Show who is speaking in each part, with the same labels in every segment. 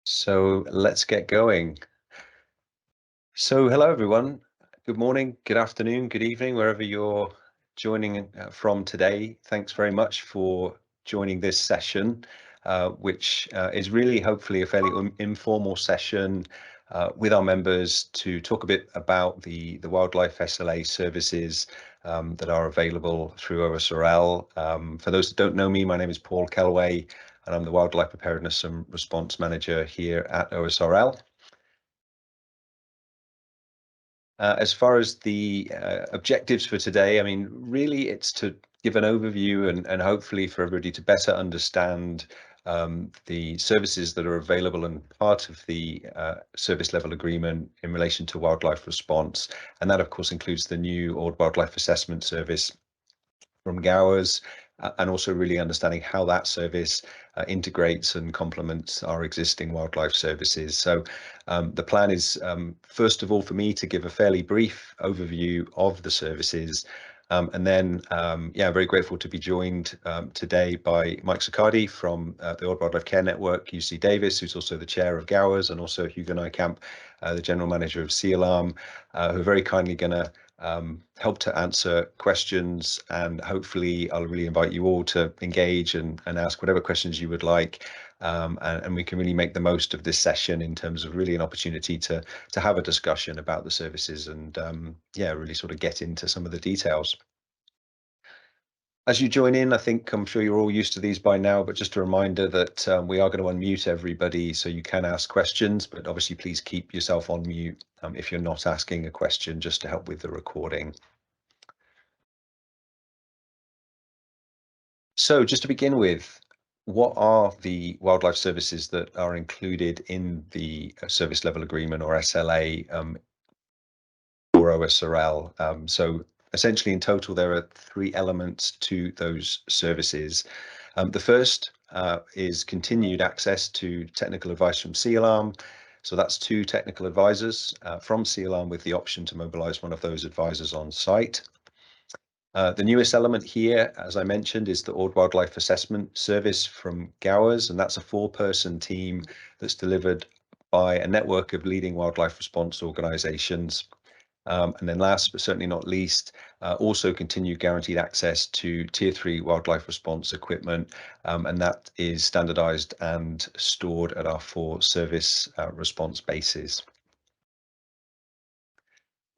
Speaker 1: So let's get going. So hello everyone. Good morning, good afternoon, good evening, wherever you're joining from today. Thanks very much for joining this session, which is really hopefully a fairly informal session with our members to talk a bit about the wildlife SLA services that are available through OSRL. For those that don't know me, my name is Paul Kellaway, and I'm the Wildlife Preparedness and Response Manager here at OSRL. As far as the objectives for today, I mean, really it's to give an overview and hopefully for everybody to better understand the services that are available and part of the service level agreement in relation to wildlife response. And that, of course, includes the new wildlife assessment service from Gowers, and also really understanding how that service integrates and complements our existing wildlife services. So the plan is, first of all, for me to give a fairly brief overview of the services. And then, yeah, I'm very grateful to be joined today by Mike Siccardi from the Old Wildlife Care Network, UC Davis, who's also the chair of Gowers, and also Hugo Nijkamp, the general manager of Sea Alarm, who are very kindly going to help to answer questions, and hopefully I'll really invite you all to engage and ask whatever questions you would like, and we can really make the most of this session in terms of really an opportunity to have a discussion about the services and yeah, really sort of get into some of the details. As you join in, I think I'm sure you're all used to these by now, but just a reminder that we are going to unmute everybody so you can ask questions, but obviously please keep yourself on mute if you're not asking a question, just to help with the recording. So just to begin with, what are the wildlife services that are included in the service level agreement, or SLA, or OSRL? So essentially in total, there are three elements to those services. The first is continued access to technical advice from Sea Alarm. So that's two technical advisors from Sea Alarm with the option to mobilize one of those advisors on site. The newest element here, as I mentioned, is the Wildlife Assessment Service from Gowers, and that's a four-person team that's delivered by a network of leading wildlife response organizations. And then last but certainly not least, also continued guaranteed access to Tier 3 wildlife response equipment, and that is standardized and stored at our four service response bases.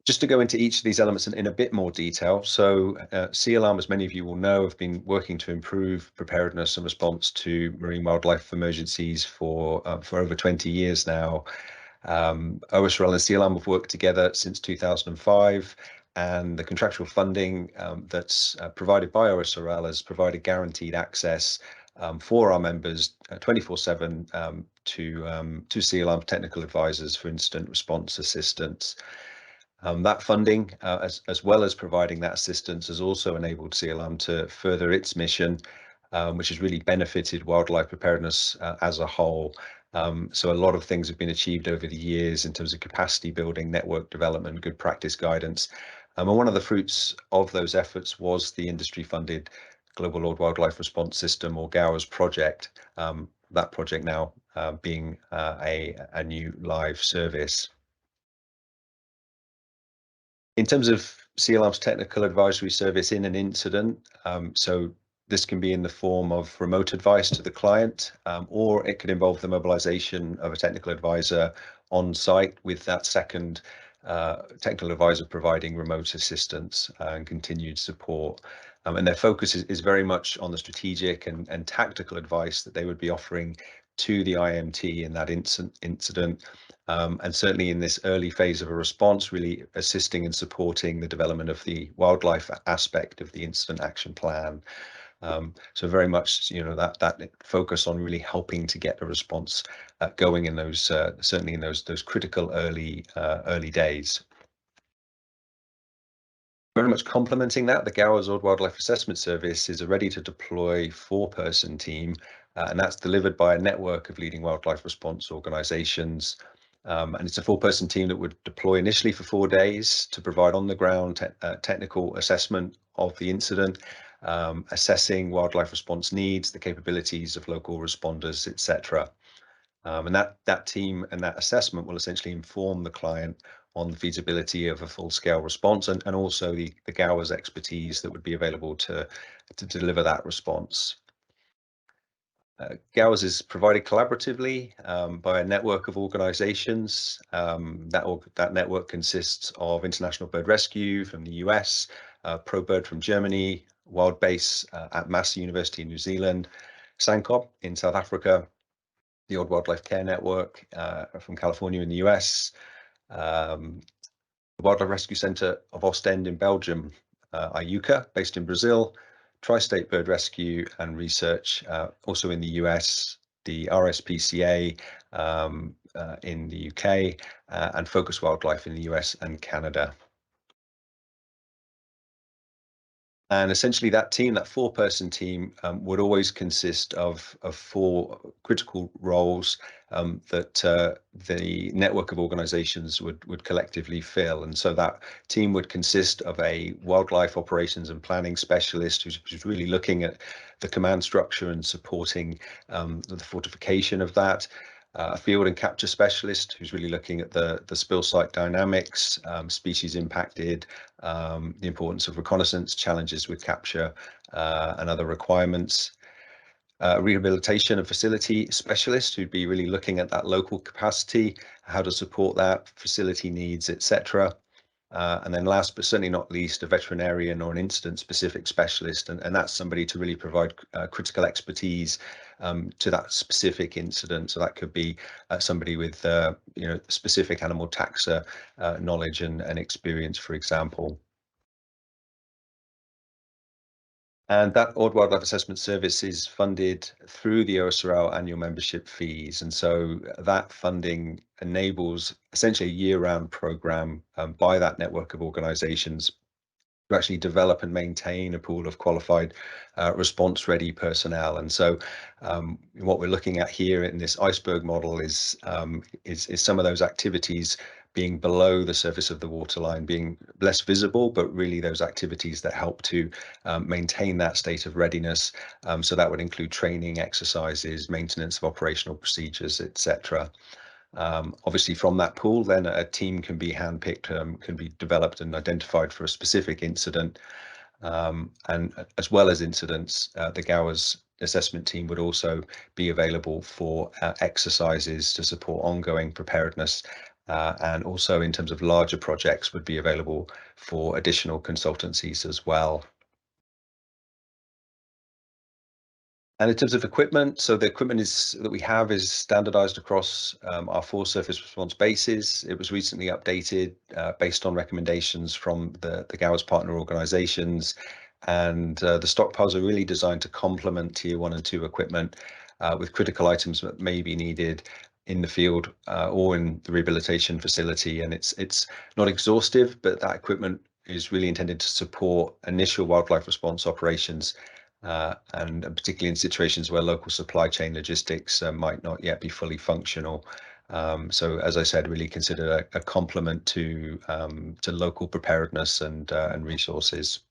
Speaker 1: Just to go into each of these elements in a bit more detail. So Sea Alarm, as many of you will know, have been working to improve preparedness and response to marine wildlife emergencies for over 20 years now. OSRL and Sea Alarm have worked together since 2005, and the contractual funding that's provided by OSRL has provided guaranteed access for our members 24/7 to Sea Alarm technical advisors for incident response assistance. That funding, as well as providing that assistance, has also enabled Sea Alarm to further its mission, which has really benefited wildlife preparedness as a whole. So a lot of things have been achieved over the years in terms of capacity building, network development, good practice guidance. And one of the fruits of those efforts was the industry-funded Global Wildlife Response System, or GOWRS project. That project now being a new live service. In terms of Sea Alarm's technical advisory service in an incident, so this can be in the form of remote advice to the client, or it could involve the mobilization of a technical advisor on site with that second technical advisor providing remote assistance and continued support. And their focus is very much on the strategic and tactical advice that they would be offering to the IMT in that incident. And certainly in this early phase of a response, really assisting and supporting the development of the wildlife aspect of the incident action plan. So very much, that focus on really helping to get a response going in those, certainly in those critical early days. Very much complementing that, the Gowers Wildlife Assessment Service is a ready-to-deploy four-person team, and that's delivered by a network of leading wildlife response organizations. And it's a four-person team that would deploy initially for 4 days to provide on-the-ground technical assessment of the incident, assessing wildlife response needs, the capabilities of local responders, etc. And that team and that assessment will essentially inform the client on the feasibility of a full-scale response, and also the GAWA's expertise that would be available to deliver that response. GAWAS is provided collaboratively by a network of organizations. That network consists of International Bird Rescue from the US, ProBird from Germany, WildBase at Massey University in New Zealand, SANCOB in South Africa, the Old Wildlife Care Network from California in the US, the Wildlife Rescue Centre of Ostend in Belgium, IUCA, based in Brazil, Tri-State Bird Rescue and Research, also in the US, the RSPCA in the UK, and Focus Wildlife in the US and Canada. And essentially that team, that 4-person team, would always consist of 4 critical roles that the network of organizations would collectively fill. And so that team would consist of a wildlife operations and planning specialist who's really looking at the command structure and supporting the fortification of that. A field and capture specialist who's really looking at the spill site dynamics, species impacted, the importance of reconnaissance, challenges with capture, and other requirements. Rehabilitation and facility specialist who'd be really looking at that local capacity, how to support that, facility needs, etc. And then last but certainly not least, a veterinarian or an incident-specific specialist, and that's somebody to really provide critical expertise to that specific incident. So that could be somebody with specific animal taxa knowledge and experience, for example. And that Old Wildlife Assessment Service is funded through the OSRL annual membership fees. And so that funding enables essentially a year-round program by that network of organizations to actually develop and maintain a pool of qualified response-ready personnel. And so what we're looking at here in this iceberg model is some of those activities being below the surface of the waterline, being less visible, but really those activities that help to maintain that state of readiness. So that would include training, exercises, maintenance of operational procedures, etc. Obviously, from that pool, then a team can be handpicked, can be developed and identified for a specific incident. And as well as incidents, the GAWA's assessment team would also be available for exercises to support ongoing preparedness, and also in terms of larger projects would be available for additional consultancies as well. And in terms of equipment, so the equipment that we have is standardized across our 4 surface response bases. It was recently updated based on recommendations from the GAWA's partner organizations. And the stockpiles are really designed to complement Tier 1 and 2 equipment with critical items that may be needed in the field or in the rehabilitation facility. And it's not exhaustive, but that equipment is really intended to support initial wildlife response operations, and particularly in situations where local supply chain logistics might not yet be fully functional. So, as I said, really consider a complement to local preparedness and resources.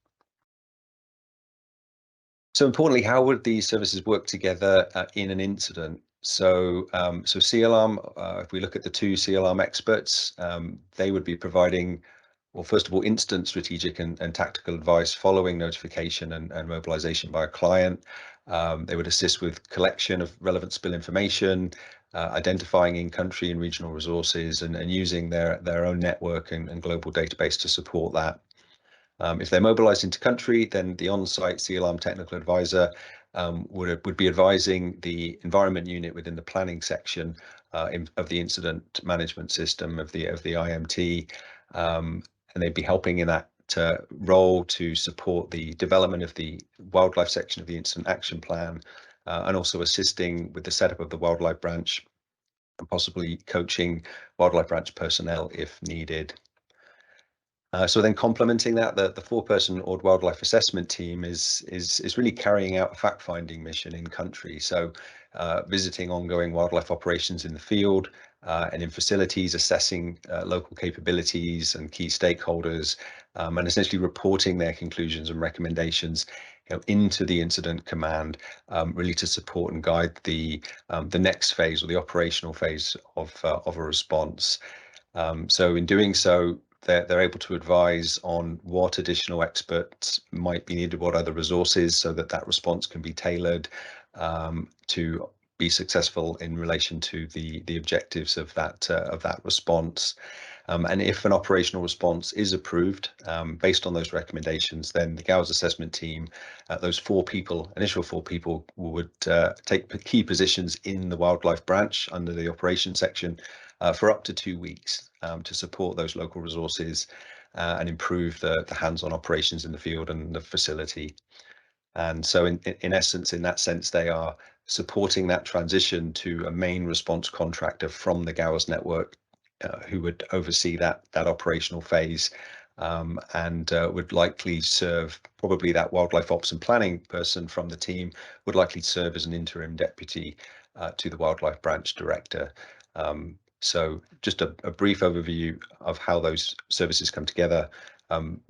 Speaker 1: So importantly, how would these services work together in an incident? So C-Alarm, if we look at the 2 C-Alarm experts, they would be providing, well, first of all, instant strategic and tactical advice following notification and mobilization by a client. They would assist with collection of relevant spill information, identifying in-country and regional resources, and using their own network and global database to support that. If they're mobilized into country, then the on-site C-Alarm technical advisor would be advising the environment unit within the planning section of the incident management system of the IMT, and they'd be helping in that role to support the development of the wildlife section of the incident action plan, and also assisting with the setup of the wildlife branch and possibly coaching wildlife branch personnel if needed. So then complementing that, the 4-person Old Wildlife Assessment team is really carrying out a fact-finding mission in country. So visiting ongoing wildlife operations in the field and in facilities, assessing local capabilities and key stakeholders, and essentially reporting their conclusions and recommendations into the incident command, really to support and guide the next phase, or the operational phase of a response. So in doing so, they're able to advise on what additional experts might be needed, what other resources, so that that response can be tailored to be successful in relation to the objectives of that response. And if an operational response is approved based on those recommendations, then the GAOS assessment team, those initial four people, would take key positions in the wildlife branch under the operations section for up to 2 weeks to support those local resources and improve the hands-on operations in the field and the facility. And so in essence, in that sense, they are supporting that transition to a main response contractor from the GAOS network, who would oversee that operational phase, and would likely serve, probably that wildlife ops and planning person from the team would likely serve as an interim deputy to the wildlife branch director. So just a brief overview of how those services come together.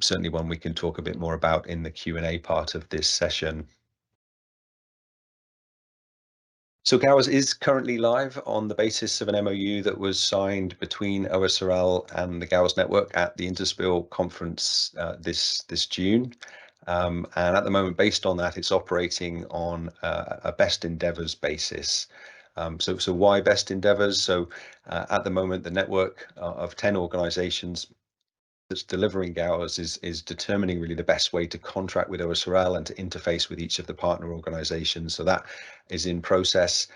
Speaker 1: Certainly one we can talk a bit more about in the Q&A part of this session. So GAOS is currently live on the basis of an MOU that was signed between OSRL and the GAOS network at the Interspill conference this June. And at the moment, based on that, it's operating on a best endeavors basis. So why best endeavors? So at the moment, the network of 10 organizations that's delivering GAOS is determining really the best way to contract with OSRL and to interface with each of the partner organizations. So that is in process,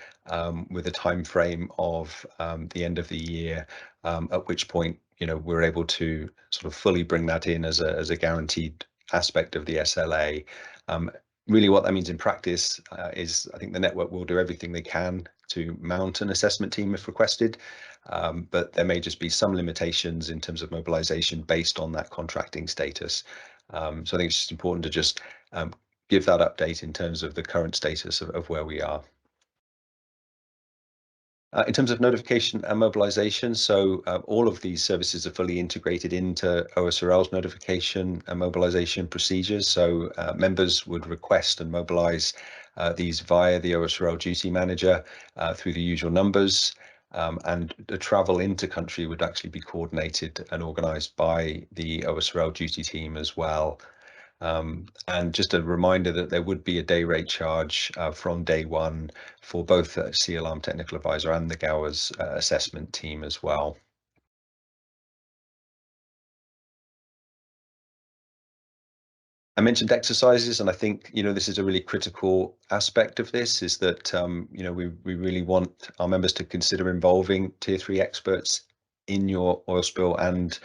Speaker 1: with a time frame of the end of the year, at which point we're able to sort of fully bring that in as a guaranteed aspect of the SLA. Really what that means in practice is I think the network will do everything they can to mount an assessment team if requested, but there may just be some limitations in terms of mobilization based on that contracting status. So I think it's just important to just give that update in terms of the current status of where we are. In terms of notification and mobilization, so all of these services are fully integrated into OSRL's notification and mobilization procedures. So members would request and mobilize these via the OSRL duty manager through the usual numbers. And the travel into country would actually be coordinated and organized by the OSRL duty team as well. And just a reminder that there would be a day rate charge from day one for both Sea Alarm Technical Advisor and the GAOS assessment team as well. I mentioned exercises, and I think this is a really critical aspect of this, is that we really want our members to consider involving Tier 3 experts in your oil spill and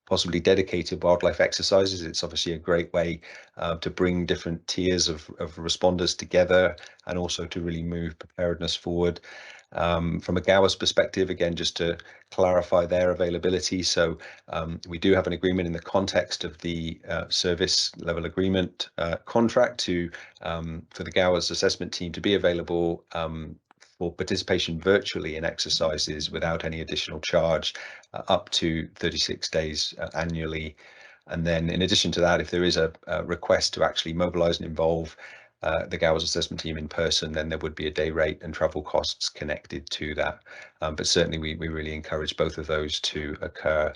Speaker 1: possibly dedicated wildlife exercises. It's obviously a great way to bring different tiers of responders together and also to really move preparedness forward. From a GAOS perspective, again, just to clarify their availability. So we do have an agreement in the context of the service level agreement contract for the GAOS assessment team to be available for participation virtually in exercises without any additional charge up to 36 days annually. And then in addition to that, if there is a request to actually mobilize and involve the GAOS assessment team in person, then there would be a day rate and travel costs connected to that. But certainly we really encourage both of those to occur.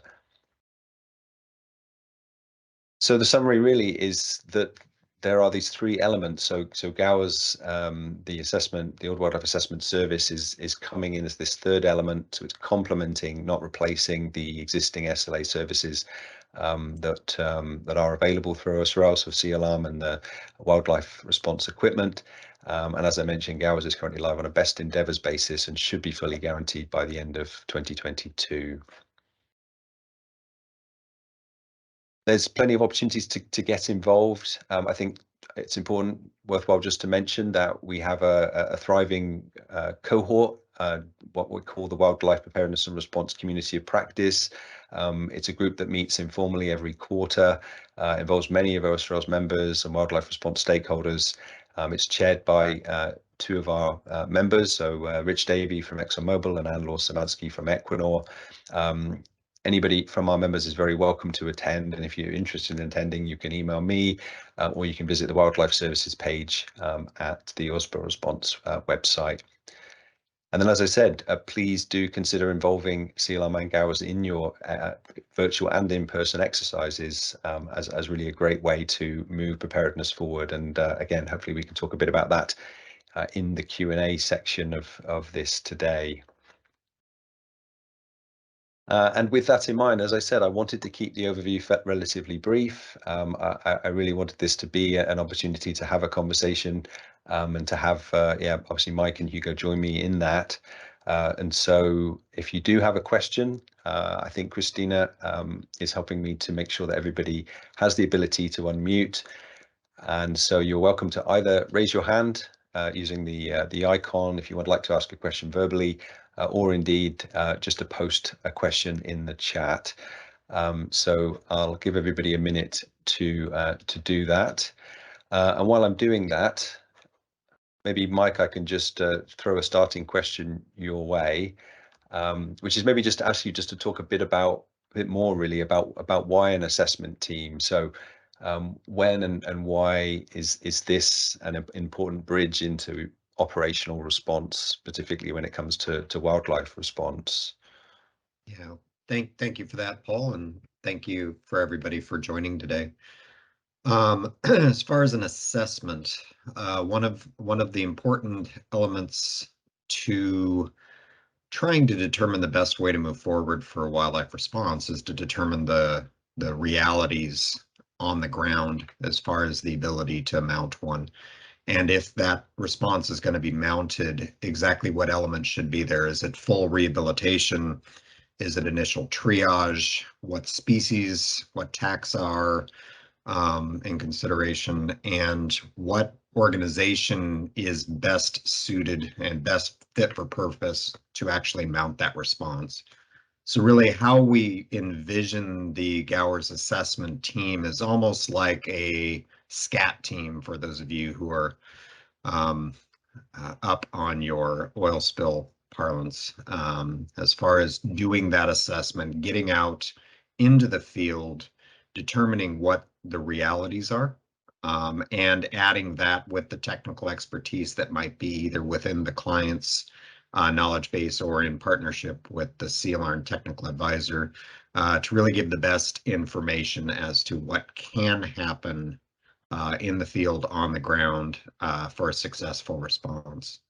Speaker 1: So the summary really is that there are these three elements. So GAOS, the Old Wildlife Assessment Service, is coming in as this third element. So it's complementing, not replacing, the existing SLA services that are available through OSRL, so Sea Alarm and the wildlife response equipment. And as I mentioned, GAOS is currently live on a best endeavors basis and should be fully guaranteed by the end of 2022. There's plenty of opportunities to get involved. I think it's worthwhile just to mention that we have a thriving cohort, what we call the Wildlife Preparedness and Response Community of Practice. It's a group that meets informally every quarter, involves many of OSRL's members and wildlife response stakeholders. It's chaired by two of our members, so Rich Davey from ExxonMobil and Anne-Laure Samansky from Equinor. Anybody from our members is very welcome to attend, and if you're interested in attending, you can email me, or you can visit the Wildlife Services page at the OSRL Response website. And then, as I said, please do consider involving sea alarm man Gowers in your virtual and in-person exercises as really a great way to move preparedness forward. And again, hopefully we can talk a bit about that in the Q&A section of this today. And with that in mind, as I said, I wanted to keep the overview relatively brief. I really wanted this to be an opportunity to have a conversation and to have, obviously Mike and Hugo join me in that. And so if you do have a question, I think Christina is helping me to make sure that everybody has the ability to unmute. And so you're welcome to either raise your hand using the icon if you would like to ask a question verbally, or indeed just to post a question in the chat. So I'll give everybody a minute to do that. And while I'm doing that, maybe Mike, I can just throw a starting question your way, which is maybe just to ask you just to talk a bit more really about why an assessment team. So when and why is this an important bridge into operational response, particularly when it comes to wildlife response?
Speaker 2: Yeah, thank you for that, Paul, and thank you for everybody for joining today. As far as an assessment, one of the important elements to trying to determine the best way to move forward for a wildlife response is to determine the realities on the ground as far as the ability to mount one. And if that response is going to be mounted, exactly what elements should be there. Is it full rehabilitation? Is it initial triage? What species, what taxa are in consideration, and what organization is best suited and best fit for purpose to actually mount that response? So really how we envision the Gowers assessment team is almost like a SCAT team, for those of you who are up on your oil spill parlance, as far as doing that assessment, getting out into the field, determining what the realities are, and adding that with the technical expertise that might be either within the client's knowledge base or in partnership with the Sea Alarm technical advisor, to really give the best information as to what can happen in the field on the ground for a successful response.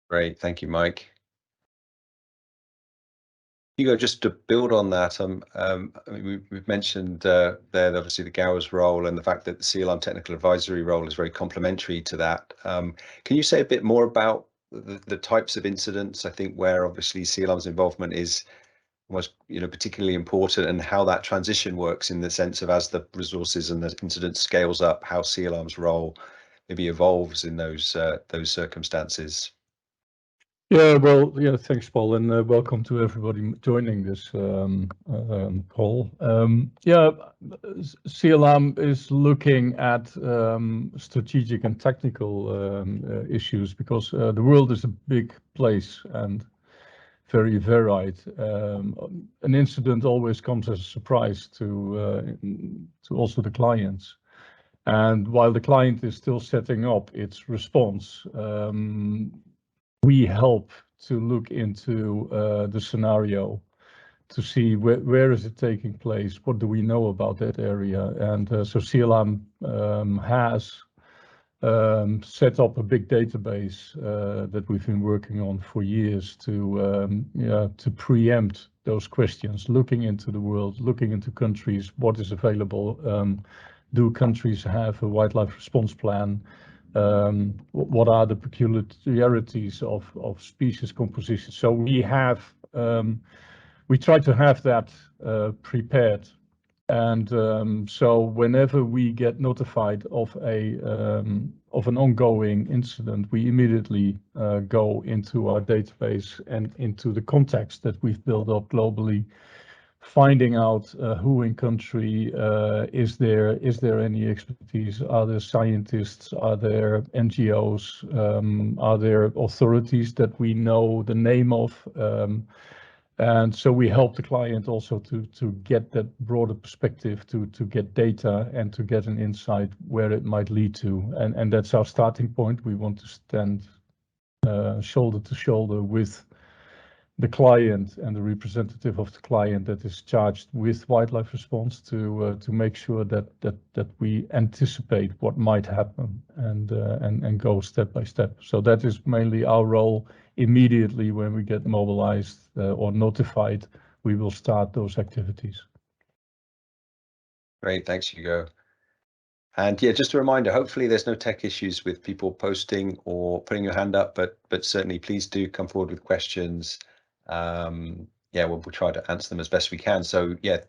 Speaker 1: Great, thank you, Mike. Hugo, just to build on that, I mean, we've mentioned there obviously the Gowers role and the fact that the Sea Alarm technical advisory role is very complementary to that. Can you say a bit more about the types of incidents, I think, where obviously Sea Alarm's involvement was particularly important, and how that transition works in the sense of as the resources and the incident scales up, how Sea Alarm's role maybe evolves in those circumstances?
Speaker 3: Yeah, well, yeah, thanks, Paul, and welcome to everybody joining this call. Yeah, Sea Alarm is looking at strategic and technical issues because the world is a big place and very varied. An incident always comes as a surprise to also the clients. And while the client is still setting up its response, we help to look into the scenario to see where is it taking place, what do we know about that area, and so Sea Alarm has set up a big database that we've been working on for years to preempt those questions, looking into the world, looking into countries, what is available, do countries have a wildlife response plan? What are the peculiarities of species composition? So we try to have that prepared, and so whenever we get notified of an ongoing incident, we immediately go into our database and into the context that we've built up globally finding out who in country is there any expertise, are there scientists, are there NGOs, are there authorities that we know the name of, and so we help the client also to get that broader perspective, to get data and to get an insight where it might lead to, and that's our starting point. We want to stand shoulder to shoulder with the client and the representative of the client that is charged with wildlife response to make sure that we anticipate what might happen and go step by step. So that is mainly our role. Immediately when we get mobilized or notified, we will start those activities.
Speaker 1: Great, thanks, Hugo. And yeah, just a reminder, hopefully there's no tech issues with people posting or putting your hand up, but certainly please do come forward with questions. Yeah, we'll try to answer them as best we can. So yeah,